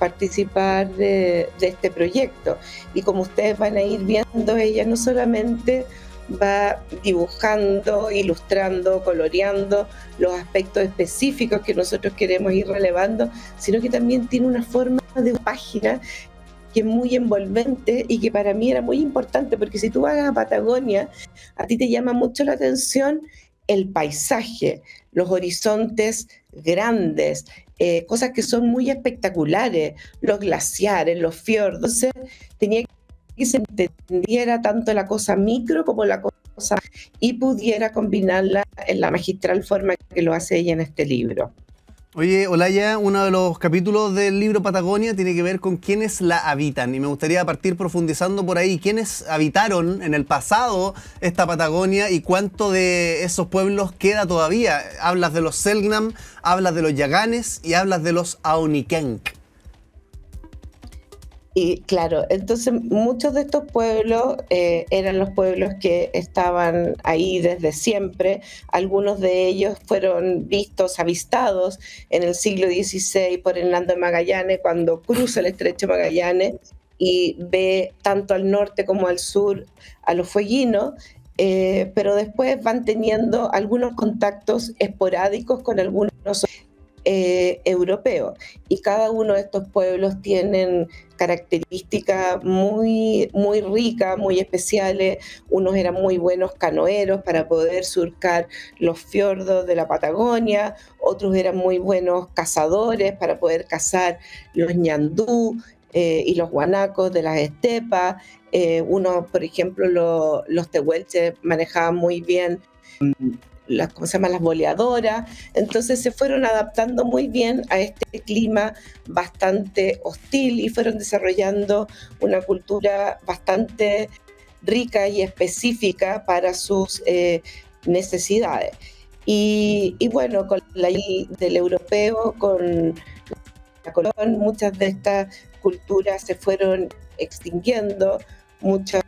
participar de este proyecto. Y como ustedes van a ir viendo, ella no solamente va dibujando, ilustrando, coloreando los aspectos específicos que nosotros queremos ir relevando, sino que también tiene una forma de página que es muy envolvente y que para mí era muy importante, porque si tú vas a Patagonia, a ti te llama mucho la atención el paisaje, los horizontes grandes, cosas que son muy espectaculares, los glaciares, los fiordos. Entonces tenía que se entendiera tanto la cosa micro como la cosa y pudiera combinarla en la magistral forma que lo hace ella en este libro. Oye, Olaya, uno de los capítulos del libro Patagonia tiene que ver con quiénes la habitan y me gustaría partir profundizando por ahí. ¿Quiénes habitaron en el pasado esta Patagonia y cuánto de esos pueblos queda todavía? Hablas de los Selknam, hablas de los Yaganes y hablas de los Aunikenk. Y claro, entonces muchos de estos pueblos eran los pueblos que estaban ahí desde siempre. Algunos de ellos fueron avistados en el siglo XVI por Hernando de Magallanes, cuando cruza el estrecho de Magallanes y ve tanto al norte como al sur a los fueguinos, pero después van teniendo algunos contactos esporádicos con algunos europeos, y cada uno de estos pueblos tienen características muy, muy ricas, muy especiales. Unos eran muy buenos canoeros para poder surcar los fiordos de la Patagonia, otros eran muy buenos cazadores para poder cazar los ñandú y los guanacos de las estepas. Uno, por ejemplo, los tehuelches manejaban muy bien las boleadoras, entonces se fueron adaptando muy bien a este clima bastante hostil y fueron desarrollando una cultura bastante rica y específica para sus necesidades. Y bueno, con la ayuda del europeo, con la colón, muchas de estas culturas se fueron extinguiendo. Muchas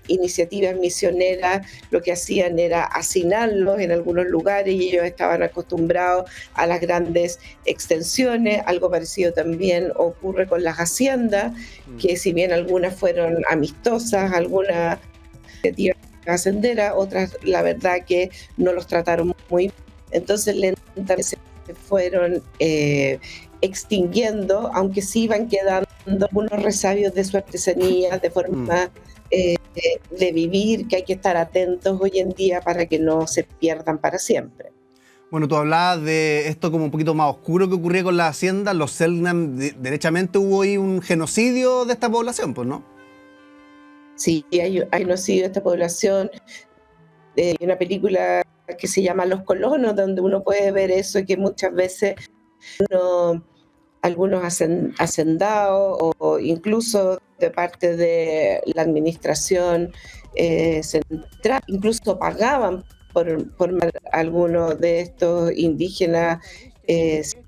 iniciativas misioneras lo que hacían era hacinarlos en algunos lugares y ellos estaban acostumbrados a las grandes extensiones. Algo parecido también ocurre con las haciendas, que si bien algunas fueron amistosas, algunas hacenderas, otras la verdad que no los trataron muy bien. Entonces lentamente se fueron extinguiendo, aunque sí iban quedando algunos resabios de su artesanía, de forma de vivir, que hay que estar atentos hoy en día para que no se pierdan para siempre. Bueno, tú hablabas de esto como un poquito más oscuro que ocurría con las haciendas, los Selknam, derechamente hubo ahí un genocidio de esta población, pues, ¿no? Sí, hay genocidio de esta población. Hay una película que se llama Los Colonos, donde uno puede ver eso, que muchas veces algunos hacendados o incluso de parte de la administración central, incluso pagaban por algunos de estos indígenas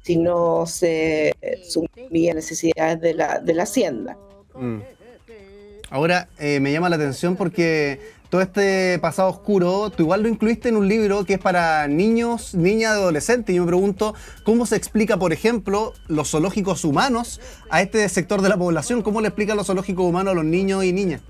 si no se suplían necesidades de la hacienda. Ahora me llama la atención porque todo este pasado oscuro, tú igual lo incluiste en un libro que es para niños, niñas y adolescentes. Y yo me pregunto, ¿cómo se explica, por ejemplo, los zoológicos humanos a este sector de la población? ¿Cómo le explican los zoológicos humanos a los niños y niñas?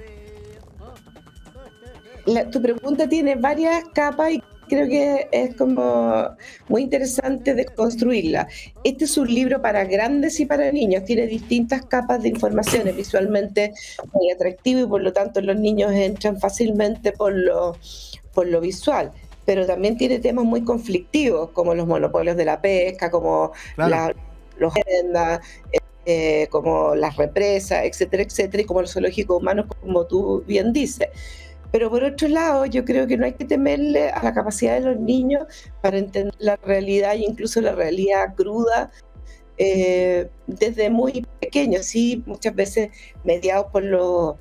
Tu pregunta tiene varias capas y creo que es como muy interesante de construirla. Este es un libro para grandes y para niños, tiene distintas capas de información, es visualmente muy atractivo y por lo tanto los niños entran fácilmente por lo visual, pero también tiene temas muy conflictivos como los monopolios de la pesca, como claro, los agendas, como las represas, etcétera, etcétera, y como los zoológicos humanos, como tú bien dices. Pero por otro lado, yo creo que no hay que temerle a la capacidad de los niños para entender la realidad e incluso la realidad cruda desde muy pequeños, sí, muchas veces mediados por los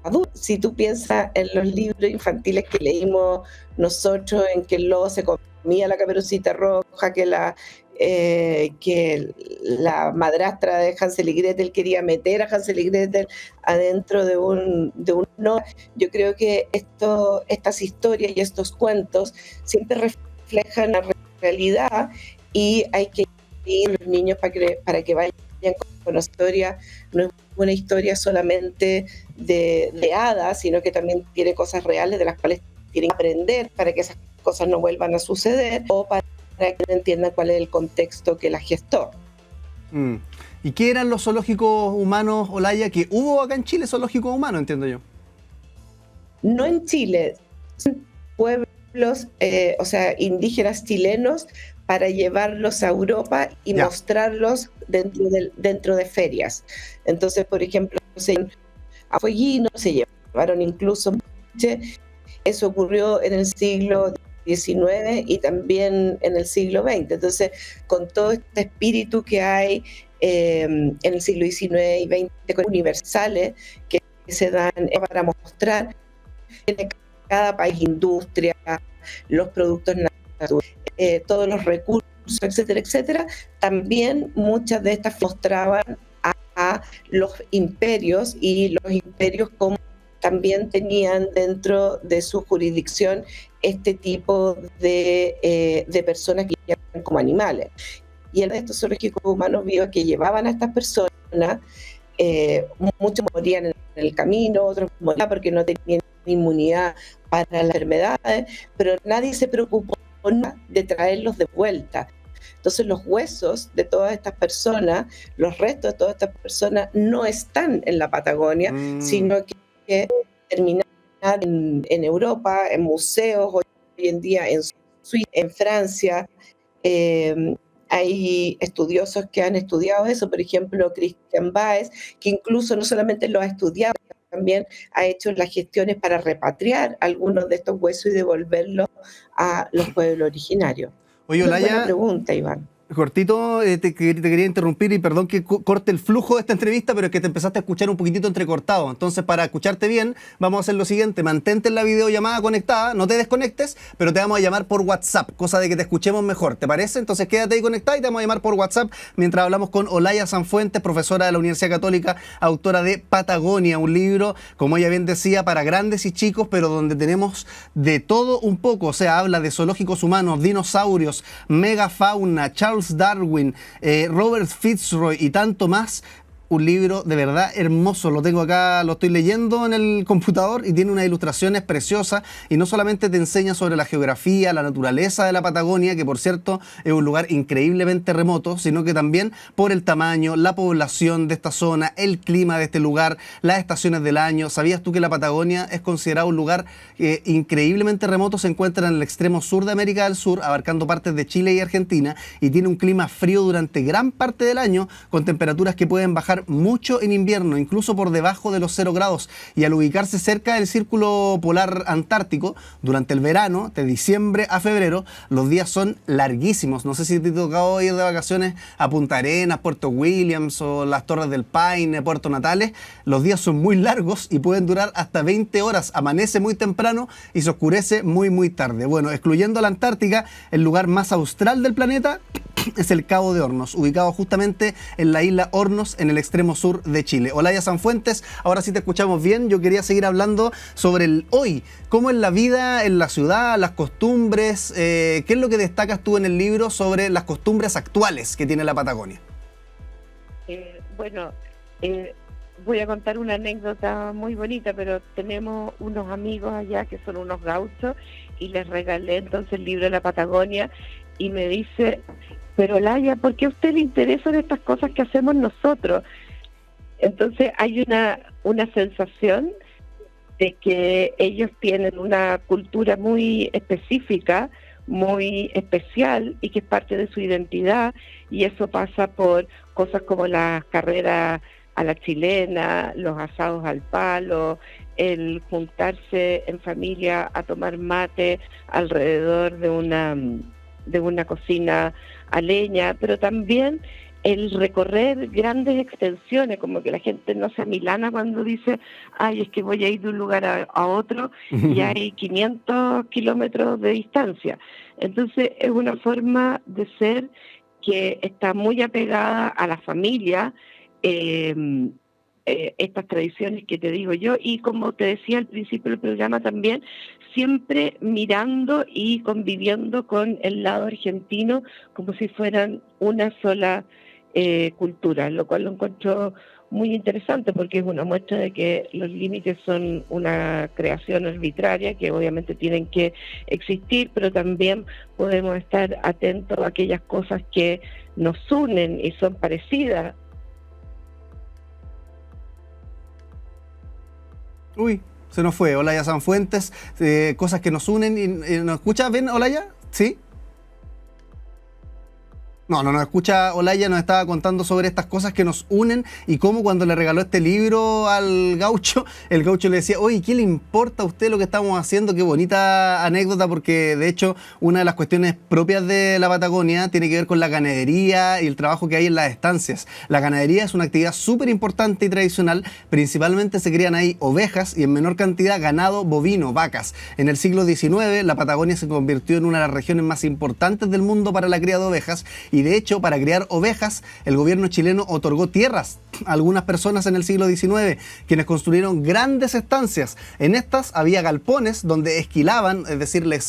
adultos. Si tú piensas en los libros infantiles que leímos nosotros, en que el lobo se comía la Caperucita Roja, que la madrastra de Hansel y Gretel quería meter a Hansel y Gretel adentro de un no. Yo creo que estas historias y estos cuentos siempre reflejan la realidad, y hay que ir a los niños para que vayan con una historia. No es una historia solamente de hadas, sino que también tiene cosas reales de las cuales tienen que aprender para que esas cosas no vuelvan a suceder, o para que entiendan cuál es el contexto que las gestó. ¿Y qué eran los zoológicos humanos, Olaya? Que hubo acá en Chile zoológicos humanos, entiendo yo. No en Chile, son pueblos, indígenas chilenos, para llevarlos a Europa y mostrarlos dentro de ferias. Entonces, por ejemplo, a Fueguino se llevaron incluso. Eso ocurrió en el siglo XIX y también en el siglo XX. Entonces, con todo este espíritu que hay en el siglo XIX y XX, universales que se dan para mostrar en cada país, industria, los productos naturales, todos los recursos, etcétera, etcétera. También muchas de estas mostraban a los imperios, y los imperios como también tenían dentro de su jurisdicción este tipo de personas que eran como animales. Y en estos zoológicos humanos vio que llevaban a estas personas, muchos morían en el camino, otros morían porque no tenían inmunidad para las enfermedades, pero nadie se preocupó de traerlos de vuelta. Entonces los huesos de todas estas personas, los restos de todas estas personas no están en la Patagonia, sino que terminan en Europa, en museos, hoy en día en Suiza, en Francia. Hay estudiosos que han estudiado eso, por ejemplo, Christian Baez, que incluso no solamente lo ha estudiado, también ha hecho las gestiones para repatriar algunos de estos huesos y devolverlos a los pueblos originarios. Oye, Olaya, buena pregunta, Iván. Cortito, te quería interrumpir, y perdón que corte el flujo de esta entrevista, pero es que te empezaste a escuchar un poquitito entrecortado. Entonces, para escucharte bien, vamos a hacer lo siguiente: mantente en la videollamada conectada, no te desconectes, pero te vamos a llamar por WhatsApp, cosa de que te escuchemos mejor, ¿te parece? Entonces quédate ahí conectada y te vamos a llamar por WhatsApp mientras hablamos con Olaya Sanfuentes, profesora de la Universidad Católica, autora de Patagonia, un libro, como ella bien decía, para grandes y chicos, pero donde tenemos de todo un poco. O sea, habla de zoológicos humanos, dinosaurios, megafauna, Charles Darwin, Robert Fitzroy y tanto más. Un libro de verdad hermoso, lo tengo acá, lo estoy leyendo en el computador, y tiene unas ilustraciones preciosas, y no solamente te enseña sobre la geografía, la naturaleza de la Patagonia, que por cierto es un lugar increíblemente remoto, sino que también por el tamaño, la población de esta zona, el clima de este lugar, las estaciones del año. ¿Sabías tú que la Patagonia es considerado un lugar increíblemente remoto? Se encuentra en el extremo sur de América del Sur, abarcando partes de Chile y Argentina, y tiene un clima frío durante gran parte del año, con temperaturas que pueden bajar mucho en invierno, incluso por debajo de los 0 grados, y al ubicarse cerca del círculo polar antártico, durante el verano, de diciembre a febrero, los días son larguísimos. No sé si te ha tocado ir de vacaciones a Punta Arenas, Puerto Williams o las Torres del Paine, Puerto Natales. Los días son muy largos y pueden durar hasta 20 horas. Amanece muy temprano y se oscurece muy muy tarde. Bueno, excluyendo la Antártica, el lugar más austral del planeta es el Cabo de Hornos, ubicado justamente en la isla Hornos, en el extremo sur de Chile. Olaya Sanfuentes, ahora sí te escuchamos bien. Yo quería seguir hablando sobre el hoy. ¿Cómo es la vida en la ciudad, las costumbres? ¿Qué es lo que destacas tú en el libro sobre las costumbres actuales que tiene la Patagonia? Voy a contar una anécdota muy bonita, pero tenemos unos amigos allá que son unos gauchos, y les regalé entonces el libro de la Patagonia, y me dice: pero Olaya, ¿por qué a usted le interesan estas cosas que hacemos nosotros? Entonces hay una sensación de que ellos tienen una cultura muy específica, muy especial, y que es parte de su identidad, y eso pasa por cosas como las carreras a la chilena, los asados al palo, el juntarse en familia a tomar mate alrededor de una cocina a leña, pero también el recorrer grandes extensiones, como que la gente no se amilana cuando dice, ay, es que voy a ir de un lugar a otro y hay 500 kilómetros de distancia. Entonces es una forma de ser que está muy apegada a la familia, estas tradiciones que te digo yo, y como te decía al principio del programa también, siempre mirando y conviviendo con el lado argentino como si fueran una sola cultura, lo cual lo encuentro muy interesante porque es una muestra de que los límites son una creación arbitraria que obviamente tienen que existir, pero también podemos estar atentos a aquellas cosas que nos unen y son parecidas. Uy, se nos fue Olaya Sanfuentes, cosas que nos unen. ¿Nos escuchas bien, Olaya? ¿Sí? No nos escucha. Olaya nos estaba contando sobre estas cosas que nos unen y cómo cuando le regaló este libro al gaucho, el gaucho le decía, oye, ¿qué le importa a usted lo que estamos haciendo? Qué bonita anécdota, porque de hecho una de las cuestiones propias de la Patagonia tiene que ver con la ganadería y el trabajo que hay en las estancias. La ganadería es una actividad súper importante y tradicional, principalmente se crían ahí ovejas y en menor cantidad ganado bovino, vacas. En el siglo XIX la Patagonia se convirtió en una de las regiones más importantes del mundo para la cría de ovejas. Y de hecho, para criar ovejas, el gobierno chileno otorgó tierras a algunas personas en el siglo XIX, quienes construyeron grandes estancias. En estas había galpones donde esquilaban, es decir, le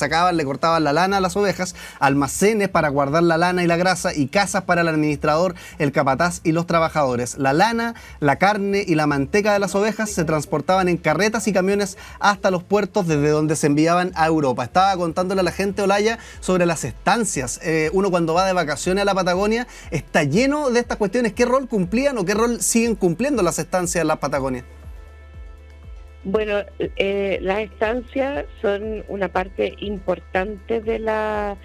cortaban la lana a las ovejas, almacenes para guardar la lana y la grasa y casas para el administrador, el capataz y los trabajadores. La lana, la carne y la manteca de las ovejas se transportaban en carretas y camiones hasta los puertos desde donde se enviaban a Europa. Estaba contándole a la gente, Olaya, sobre las estancias. Uno cuando va de vacaciones a la Patagonia está lleno de estas cuestiones. ¿Qué rol cumplían o qué rol siguen cumpliendo las estancias en la Patagonia? Bueno, las estancias son una parte importante de la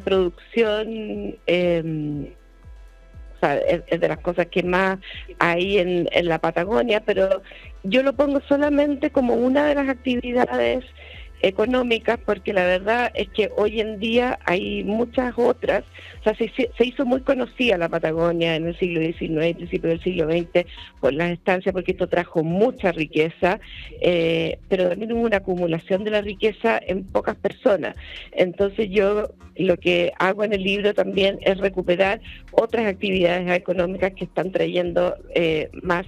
producción, o sea, es de las cosas que más hay en la Patagonia, pero yo lo pongo solamente como una de las actividades económicas, porque la verdad es que hoy en día hay muchas otras. O sea, se hizo muy conocida la Patagonia en el siglo XIX, principio del siglo XX, por las estancias, porque esto trajo mucha riqueza, pero también hubo una acumulación de la riqueza en pocas personas. Entonces yo lo que hago en el libro también es recuperar otras actividades económicas que están trayendo más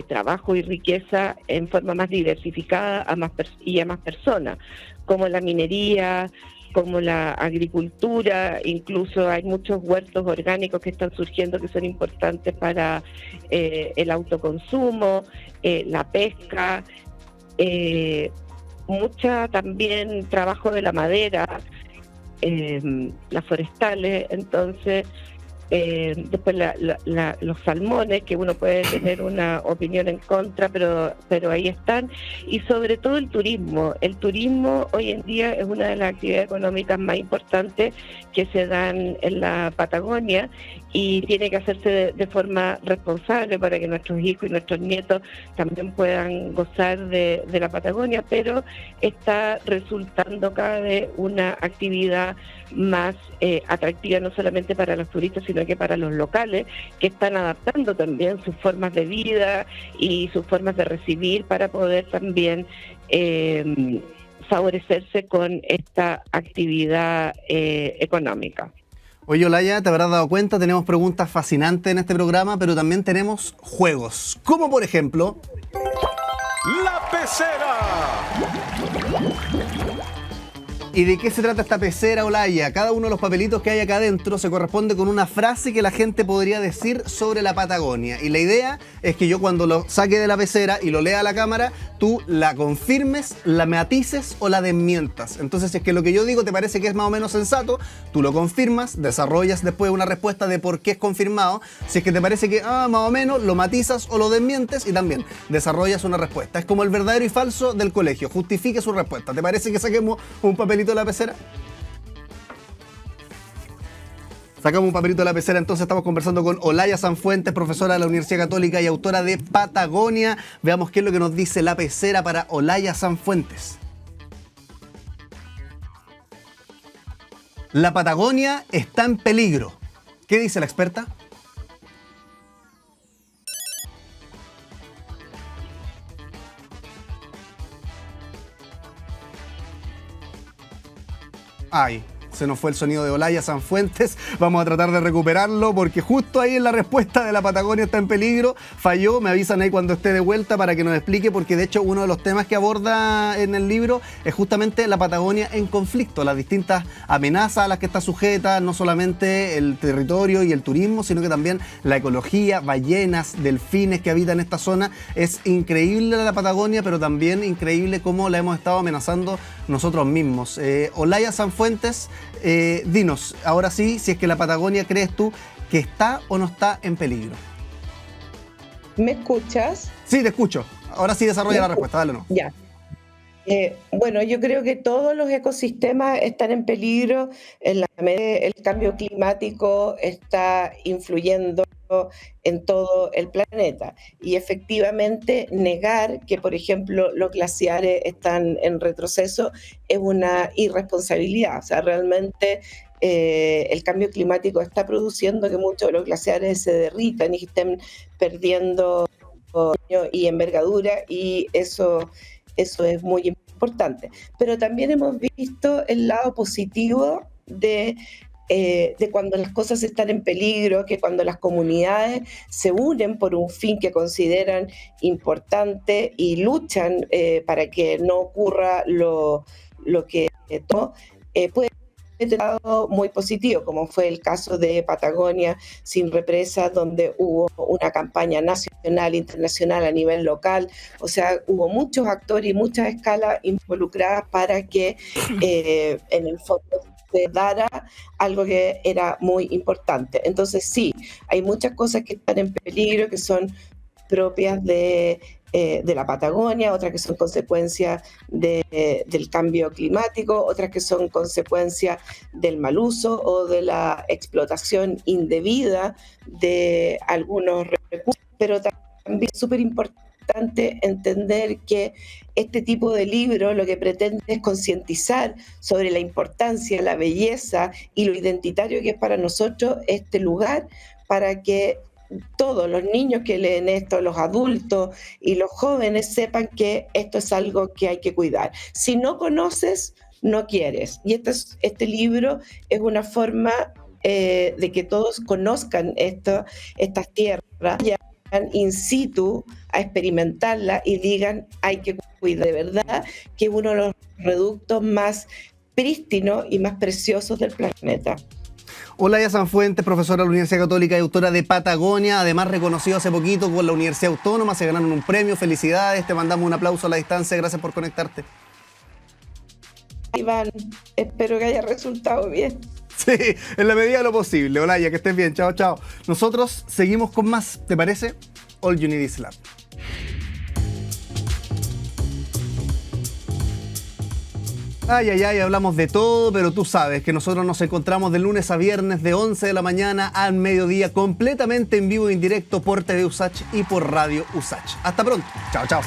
trabajo y riqueza en forma más diversificada a más personas, como la minería, como la agricultura. Incluso hay muchos huertos orgánicos que están surgiendo que son importantes para el autoconsumo, la pesca, mucha también trabajo de la madera, las forestales. Entonces después los salmones, que uno puede tener una opinión en contra, pero ahí están. Y sobre todo el turismo. El turismo hoy en día es una de las actividades económicas más importantes que se dan en la Patagonia y tiene que hacerse de forma responsable para que nuestros hijos y nuestros nietos también puedan gozar de la Patagonia, pero está resultando cada vez una actividad más atractiva, no solamente para los turistas, sino que para los locales, que están adaptando también sus formas de vida y sus formas de recibir para poder también favorecerse con esta actividad económica. Oye, Olaya, te habrás dado cuenta, tenemos preguntas fascinantes en este programa, pero también tenemos juegos, como por ejemplo... La Pecera. ¿Y de qué se trata esta pecera, Olaya? Cada uno de los papelitos que hay acá adentro se corresponde con una frase que la gente podría decir sobre la Patagonia. Y la idea es que yo cuando lo saque de la pecera y lo lea a la cámara, tú la confirmes, la matices o la desmientas. Entonces, si es que lo que yo digo te parece que es más o menos sensato, tú lo confirmas, desarrollas después una respuesta de por qué es confirmado. Si es que te parece que más o menos, lo matizas o lo desmientes y también desarrollas una respuesta. Es como el verdadero y falso del colegio. Justifique su respuesta. ¿Te parece que saquemos un papelito de la pecera? Sacamos un papelito de la pecera, entonces estamos conversando con Olaya Sanfuentes, profesora de la Universidad Católica y autora de Patagonia. Veamos qué es lo que nos dice la pecera para Olaya Sanfuentes. La Patagonia está en peligro. ¿Qué dice la experta? Ay, se nos fue el sonido de Olaya Sanfuentes. Vamos a tratar de recuperarlo porque justo ahí en la respuesta de la Patagonia está en peligro. Falló, me avisan ahí cuando esté de vuelta para que nos explique, porque de hecho uno de los temas que aborda en el libro es justamente la Patagonia en conflicto, las distintas amenazas a las que está sujeta, no solamente el territorio y el turismo, sino que también la ecología, ballenas, delfines que habitan esta zona. Es increíble la Patagonia, pero también increíble cómo la hemos estado amenazando nosotros mismos. Olaya Sanfuentes, dinos, ahora sí, si es que la Patagonia crees tú que está o no está en peligro. ¿Me escuchas? Sí, te escucho. Ahora sí desarrolla la respuesta, dale o no. Ya. Bueno, yo creo que todos los ecosistemas están en peligro en la medida el cambio climático está influyendo en todo el planeta. Y efectivamente negar que, por ejemplo, los glaciares están en retroceso es una irresponsabilidad. O sea, realmente el cambio climático está produciendo que muchos de los glaciares se derritan y estén perdiendo y envergadura, y eso es muy importante. Pero también hemos visto el lado positivo de cuando las cosas están en peligro, que cuando las comunidades se unen por un fin que consideran importante y luchan para que no ocurra lo que puede ser algo muy positivo, como fue el caso de Patagonia sin represas, donde hubo una campaña nacional, internacional, a nivel local. O sea, hubo muchos actores y muchas escalas involucradas para que en el fondo se dara algo que era muy importante. Entonces sí, hay muchas cosas que están en peligro, que son propias de la Patagonia, otras que son consecuencias del cambio climático, otras que son consecuencias del mal uso o de la explotación indebida de algunos recursos. Pero también es súper importante entender que este tipo de libro lo que pretende es concientizar sobre la importancia, la belleza y lo identitario que es para nosotros este lugar, para que todos los niños que leen esto, los adultos y los jóvenes sepan que esto es algo que hay que cuidar. Si no conoces, no quieres. Y este libro es una forma de que todos conozcan estas tierras, vayan in situ a experimentarla y digan hay que cuidar. De verdad que es uno de los reductos más prístinos y más preciosos del planeta. Olaya Sanfuentes, profesora de la Universidad Católica y autora de Patagonia, además reconocido hace poquito con la Universidad Autónoma, se ganaron un premio, felicidades, te mandamos un aplauso a la distancia, gracias por conectarte. Iván, espero que haya resultado bien. Sí, en la medida de lo posible. Olaya, que estés bien, chao, chao. Nosotros seguimos con más, ¿te parece? All You Need Is Love. Ay, ay, ay, hablamos de todo, pero tú sabes que nosotros nos encontramos de lunes a viernes de 11 de la mañana al mediodía, completamente en vivo e en directo por TV USACH y por Radio USACH. Hasta pronto. Chao, chao.